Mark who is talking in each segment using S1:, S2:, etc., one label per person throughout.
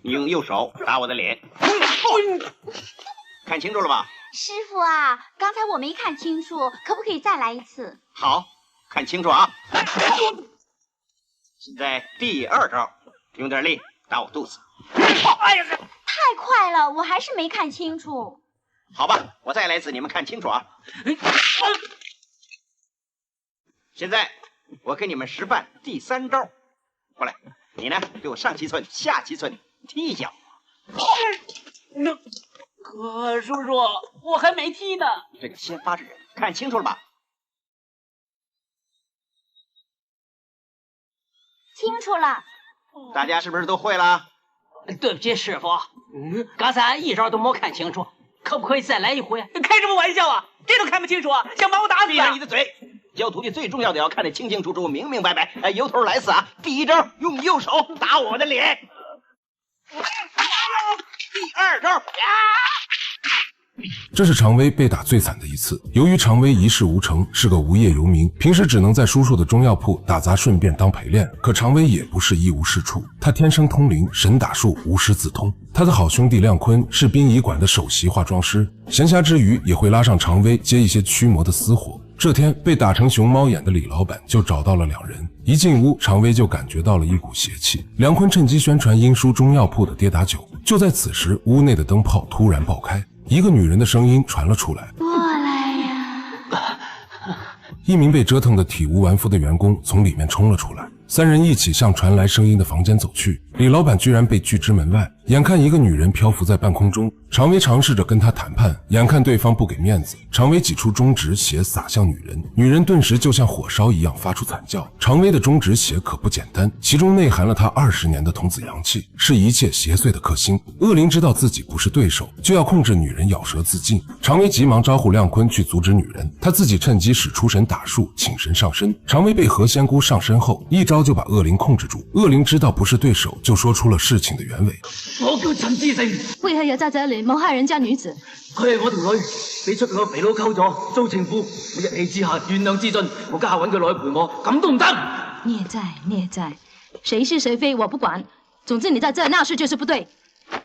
S1: 你用右手打我的脸。看清楚了吧？
S2: 师傅啊，刚才我没看清楚，可不可以再来一次？
S1: 好，看清楚啊！现在第2招，用点力打我肚子。
S2: 哎呀，太快了，我还是没看清楚。
S1: 好吧，我再来一次，你们看清楚啊！现在我给你们示范第3招，过来，你呢给我上7寸，下7寸，踢一脚。
S3: 那可叔叔，我还没踢呢。
S1: 这个先发制人，看清楚了吧？
S2: 清楚了。
S1: 大家是不是都会了？
S3: 对不起，师傅，刚才一招都没看清楚，可不可以再来一回？开什么玩笑啊！这都看不清楚啊，想把我打死啊！
S1: 闭上你的嘴！教徒弟最重要的要看得清清楚楚、明明白白。哎，由头来似啊！第1招用右手打我的脸。第2招。
S4: 这是常威被打最惨的一次。由于常威一事无成，是个无业游民，平时只能在叔叔的中药铺打杂，顺便当陪练。可常威也不是一无是处，他天生通灵，神打术无师自通。他的好兄弟亮坤是殡仪馆的首席化妆师，闲暇之余也会拉上常威接一些驱魔的私活。这天，被打成熊猫眼的李老板就找到了2人。一进屋，常威就感觉到了一股邪气。梁坤趁机宣传英叔中药铺的跌打酒。就在此时，屋内的灯泡突然爆开，一个女人的声音传了出来：“
S2: 过来呀！”
S4: 一名被折腾得体无完肤的员工从里面冲了出来。3人一起向传来声音的房间走去。李老板居然被拒之门外，眼看一个女人漂浮在半空中，常威尝试着跟她谈判，眼看对方不给面子，常威挤出中指血洒向女人，女人顿时就像火烧一样发出惨叫。常威的中指血可不简单，其中内含了他20年的童子阳气，是一切邪祟的克星。恶灵知道自己不是对手，就要控制女人咬舌自尽。常威急忙招呼亮坤去阻止女人，他自己趁机使出神打术，请神上身。常威被何仙姑上身后，一招就把恶灵控制住。恶灵知道不是对手，就说出了事情的原委。
S5: 我叫陳之成，為何又揸仔嚟謀害人家女子？
S3: 佢係我條女，俾出佢個肥佬溝咗，做情婦。我一氣之下怨兩之盡，我家下揾佢落去陪我，咁都唔得。
S5: 孽債，孽債，誰是誰非我不管，總之你在這鬧事就是不對。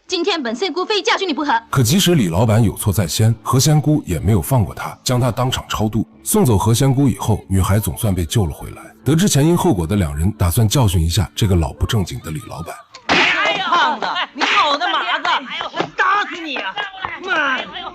S5: 今天本仙姑非教訓你不可。
S4: 可即使李老板有錯在先，何仙姑也沒有放過他，將他當場超度。送走何仙姑以後，女孩總算被救了回來。得知前因後果的2人打算教訓一下這個老不正經的李老板。
S3: 哎呀，胖子，你好的馬子，我打死你啊！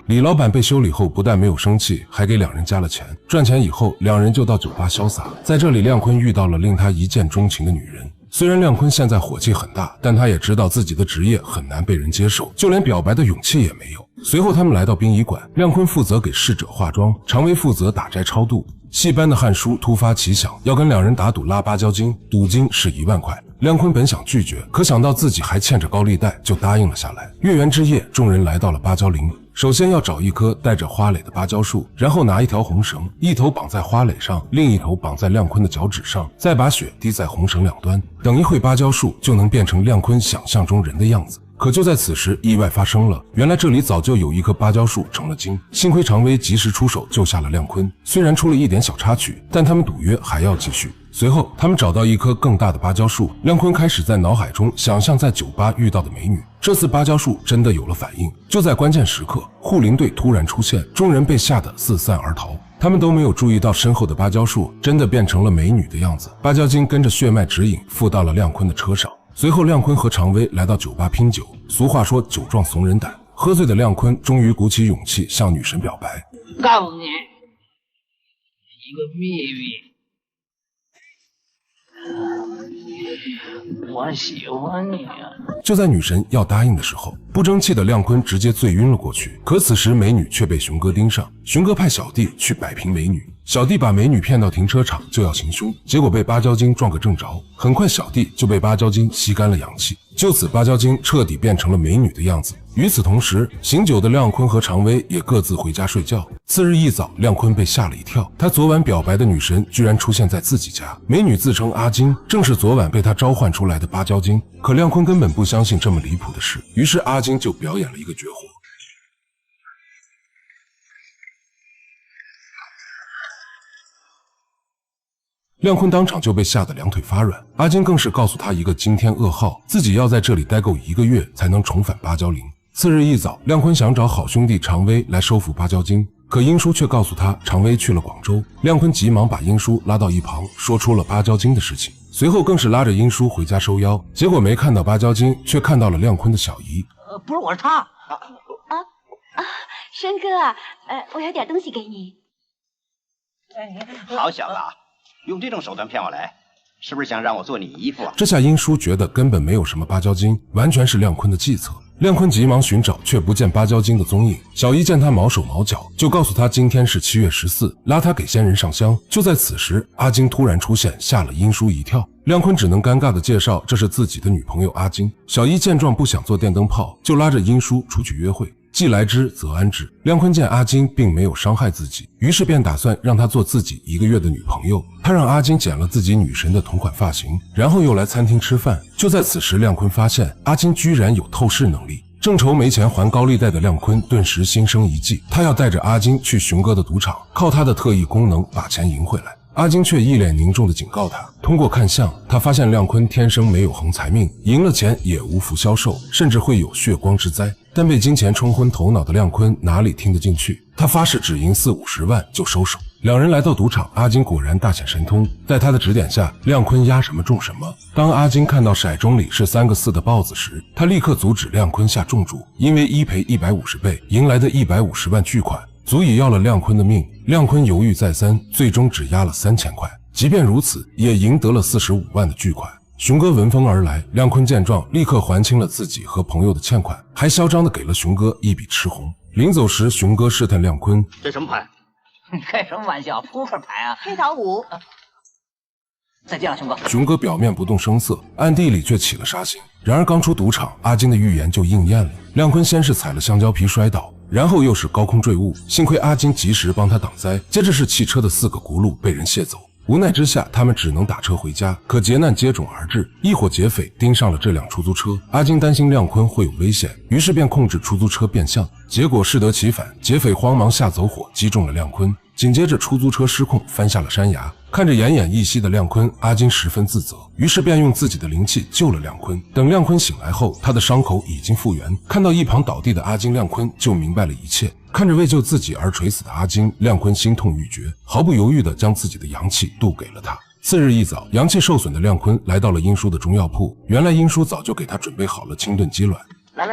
S4: 李老板被修理後，不但沒有生氣，還給2人加了錢。賺錢以後，2人就到酒吧瀟灑。在這裡，亮坤遇到了令他一見鍾情的女人。雖然亮坤現在火氣很大，但他也知道自己的職業很難被人接受，就連表白的勇氣也沒有。隨後他們來到殯儀館，亮坤負責給逝者化妝，常威負責打齋超度。戲班的漢叔突發奇想，要跟2人打賭拉芭蕉精，賭金是1萬塊。亮坤本想拒絕，可想到自己還欠着高利貸，就答應了下來。月圓之夜，眾人來到了芭蕉林。首先要找一棵帶着花蕾的芭蕉樹，然後拿一條紅繩，一頭綁在花蕾上，另一頭綁在亮坤的腳趾上，再把血滴在紅繩兩端。等一會，芭蕉樹就能變成亮坤想象中人的樣子。可就在此時，意外發生了。原來這裡早就有一棵芭蕉樹成了精，幸虧常威及時出手救下了亮坤。雖然出了一點小插曲，但他們賭約還要繼續。隨後，他們找到一棵更大的芭蕉樹，亮坤開始在腦海中想象在酒吧遇到的美女。這次芭蕉樹真的有了反應。就在關鍵時刻，護林隊突然出現，眾人被嚇得四散而逃。他們都沒有注意到身後的芭蕉樹真的變成了美女的樣子。芭蕉精跟着血脈指引附到了亮坤的車上。隨後，亮坤和常威來到酒吧拼酒。俗話說酒壯慫人膽，喝醉的亮坤終於鼓起勇氣向女神表白。
S3: 告訴你一個秘密。我喜歡你啊！
S4: 就在女神要答應的時候，不爭氣的亮坤直接醉暈了過去。可此時美女卻被熊哥盯上，熊哥派小弟去擺平美女。小弟把美女騙到停車場就要行兇，結果被芭蕉精撞個正着。很快小弟就被芭蕉精吸乾了陽氣，就此芭蕉精徹底變成了美女的樣子。與此同時，醒酒的亮坤和常威也各自回家睡覺。次日一早，亮坤被嚇了一跳，他昨晚表白的女神居然出現在自己家。美女自稱阿金，正是昨晚被他召喚出來的芭蕉精。可亮坤根本不相信這麼離譜的事，於是阿金就表演了一個絕活。亮坤当场就被吓得两腿发软，阿金更是告诉他一个惊天噩耗，自己要在这里待够1个月才能重返芭蕉林。次日一早，亮坤想找好兄弟常威来收服芭蕉精，可英叔却告诉他常威去了广州。亮坤急忙把英叔拉到一旁，说出了芭蕉精的事情，随后更是拉着英叔回家收妖，结果没看到芭蕉精，却看到了亮坤的小姨。
S3: 不是，我是他。
S2: 生哥，我有点东西给你。
S1: 好小子啊，用这种手段骗我来，是不是想让我做你姨父啊？
S4: 这下英叔觉得根本没有什么芭蕉精，完全是亮坤的计策。亮坤急忙寻找，却不见芭蕉精的踪影。小姨见他毛手毛脚，就告诉他今天是7月14，拉他给仙人上香。就在此时，阿金突然出现，吓了英叔一跳。亮坤只能尴尬地介绍这是自己的女朋友阿金。小姨见状不想做电灯泡，就拉着英叔出去约会。既来之则安之。亮坤见阿金并没有伤害自己，于是便打算让她做自己1个月的女朋友。他让阿金剪了自己女神的同款发型，然后又来餐厅吃饭。就在此时，亮坤发现阿金居然有透视能力。正愁没钱还高利贷的亮坤顿时心生一计，他要带着阿金去熊哥的赌场，靠他的特异功能把钱赢回来。阿金却一脸凝重地警告他，通过看相，他发现亮坤天生没有横财命，赢了钱也无福消受，甚至会有血光之灾。但被金钱冲昏头脑的亮坤哪里听得进去，他发誓只赢40-50万就收手。两人来到赌场，阿金果然大显神通，在他的指点下，亮坤压什么中什么。当阿金看到骰盅里是3个4的豹子时，他立刻阻止亮坤下重注，因为1赔150倍，赢来的150万巨款足以要了亮坤的命。亮坤犹豫再三，最终只压了3000块，即便如此，也赢得了45万的巨款。熊哥闻风而来，亮坤见状立刻还清了自己和朋友的欠款，还嚣张地给了熊哥一笔赤红。临走时，熊哥试探亮坤：
S3: 这什么牌？你开什么玩笑？扑克牌啊！
S2: 黑桃5。
S3: 再见了，熊哥。
S4: 熊哥表面不动声色，暗地里却起了杀心。然而刚出赌场，阿金的预言就应验了。亮坤先是踩了香蕉皮摔倒，然后又是高空坠物，幸亏阿金及时帮他挡灾。接着是汽车的4个轱辘被人卸走。无奈之下，他们只能打车回家，可劫难接踵而至，一伙劫匪盯上了这辆出租车。阿金担心亮坤会有危险，于是便控制出租车变向，结果适得其反，劫匪慌忙下走火，击中了亮坤。紧接着出租车失控翻下了山崖，看着奄奄一息的亮坤，阿金十分自责，于是便用自己的灵气救了亮坤。等亮坤醒来后，他的伤口已经复原，看到一旁倒地的阿金，亮坤就明白了一切。看着为救自己而垂死的阿金，亮坤心痛欲绝，毫不犹豫地将自己的阳气渡给了他。次日一早，阳气受损的亮坤来到了英叔的中药铺，原来英叔早就给他准备好了清炖鸡卵。
S3: 来，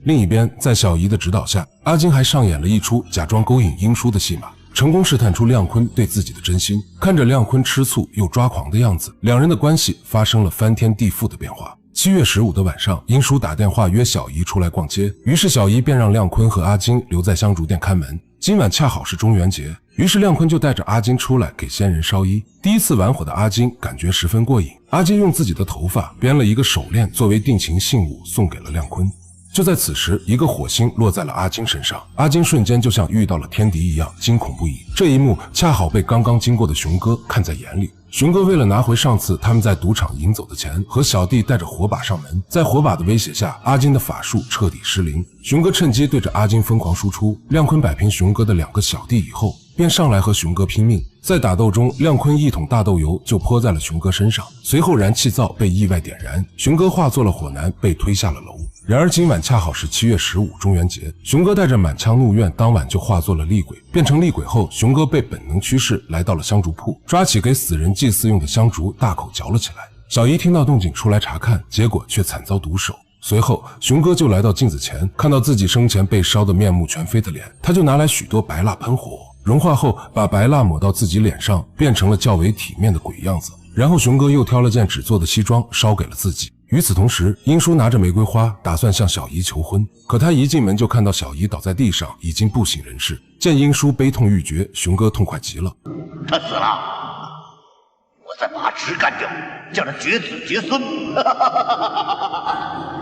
S4: 另一边，在小姨的指导下，阿金还上演了一出假装勾引英叔的戏码，成功试探出亮坤对自己的真心。看着亮坤吃醋又抓狂的样子，两人的关系发生了翻天地覆的变化。7月15的晚上，英叔打电话约小姨出来逛街，于是小姨便让亮坤和阿金留在香烛店看门。今晚恰好是中元节，于是亮坤就带着阿金出来给仙人烧衣。第一次玩火的阿金感觉十分过瘾，阿金用自己的头发编了一个手链作为定情信物送给了亮坤。就在此时，一个火星落在了阿金身上，阿金瞬间就像遇到了天敌一样惊恐不已。这一幕恰好被刚刚经过的熊哥看在眼里。熊哥为了拿回上次他们在赌场赢走的钱，和小弟带着火把上门，在火把的威胁下，阿金的法术彻底失灵。熊哥趁机对着阿金疯狂输出，亮坤摆平熊哥的2个小弟以后，便上来和熊哥拼命。在打斗中，亮坤一桶大豆油就泼在了熊哥身上，随后燃气灶被意外点燃，熊哥化作了火男，被推下了楼。然而今晚恰好是7月15中元节，熊哥带着满腔怒怨，当晚就化作了厉鬼。变成厉鬼后，熊哥被本能驱使来到了香烛铺，抓起给死人祭祀用的香烛，大口嚼了起来。小姨听到动静出来查看，结果却惨遭毒手。随后熊哥就来到镜子前，看到自己生前被烧得面目全非的脸，他就拿来许多白蜡喷火，融化后把白蜡抹到自己脸上，变成了较为体面的鬼样子。然后熊哥又挑了件纸做的西装烧给了自己。与此同时，英叔拿着玫瑰花打算向小姨求婚，可他一进门就看到小姨倒在地上，已经不省人事。见英叔悲痛欲绝，熊哥痛快极了，
S6: 他死了，我再把纸干掉，叫他绝子绝孙。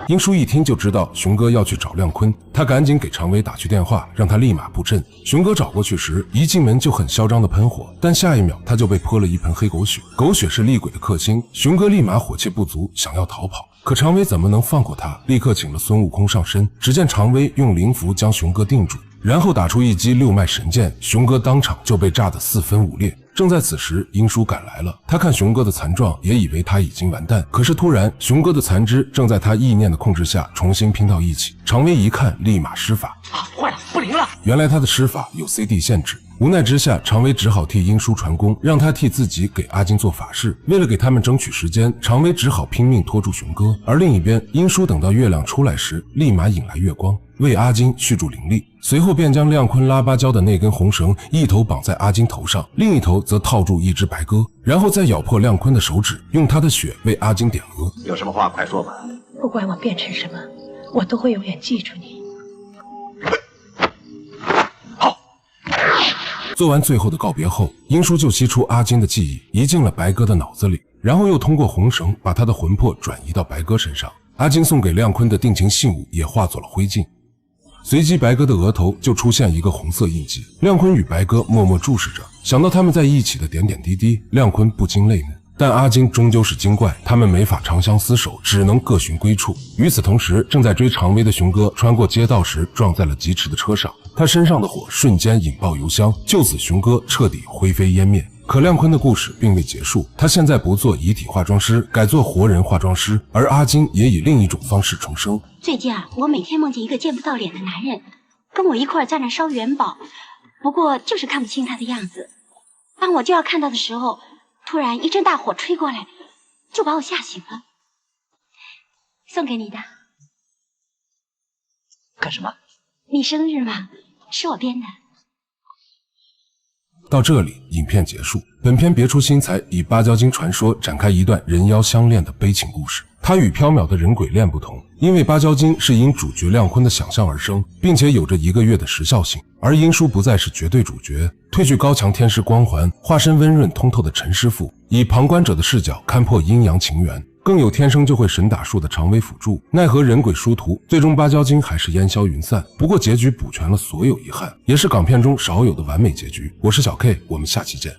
S4: 英叔一听就知道熊哥要去找亮坤，他赶紧给常威打去电话，让他立马布阵。熊哥找过去时，一进门就很嚣张的喷火，但下一秒他就被泼了一盆黑狗血，狗血是厉鬼的克星。熊哥立马火气不足，想要逃跑，可常威怎么能放过他，立刻请了孙悟空上身。只见常威用灵符将熊哥定住，然后打出一击六脉神剑，熊哥当场就被炸得四分五裂。正在此时，英叔赶来了。他看熊哥的残状，也以为他已经完蛋。可是突然，熊哥的残肢正在他意念的控制下重新拼到一起。常威一看，立马施法。
S3: 坏了，不灵了！
S4: 原来他的施法有 CD 限制。无奈之下，常威只好替英叔传功，让他替自己给阿金做法事。为了给他们争取时间，常威只好拼命拖住熊哥。而另一边，英叔等到月亮出来时，立马引来月光，为阿金续住灵力。随后便将亮坤拉芭蕉的那根红绳一头绑在阿金头上，另一头则套住一只白鸽，然后再咬破亮坤的手指，用他的血为阿金点额。
S6: 有什么话快说吧。
S7: 不管我变成什么，我都会永远记住你。
S4: 做完最后的告别后，英叔就吸出阿金的记忆，移进了白鸽的脑子里，然后又通过红绳把他的魂魄转移到白鸽身上。阿金送给亮坤的定情信物也化作了灰烬。随即白鸽的额头就出现一个红色印记。亮坤与白鸽默默注视着，想到他们在一起的点点滴滴，亮坤不禁泪目。但阿金终究是精怪，他们没法长相厮守，只能各寻归处。与此同时，正在追常威的熊哥穿过街道时撞在了疾驰的车上，他身上的火瞬间引爆油箱，就此熊哥彻底灰飞烟灭。可亮坤的故事并未结束，他现在不做遗体化妆师，改做活人化妆师，而阿金也以另一种方式重生。
S2: 最近我每天梦见一个见不到脸的男人，跟我一块在那烧元宝，不过就是看不清他的样子。当我就要看到的时候，突然一阵大火吹过来，就把我吓醒了。送给你的。
S3: 干什么？
S2: 你生日嘛，是我编的。
S4: 到这里，影片结束。本片别出心裁，以芭蕉精传说展开一段人妖相恋的悲情故事。它与缥缈的人鬼恋不同，因为芭蕉精是因主角亮坤的想象而生，并且有着1个月的时效性。而英叔不再是绝对主角，褪去高强天师光环，化身温润通透的陈师傅，以旁观者的视角看破阴阳情缘。更有天生就会神打术的常威辅助，奈何人鬼殊途，最终芭蕉精还是烟消云散。不过结局补全了所有遗憾，也是港片中少有的完美结局。我是小 K， 我们下期见。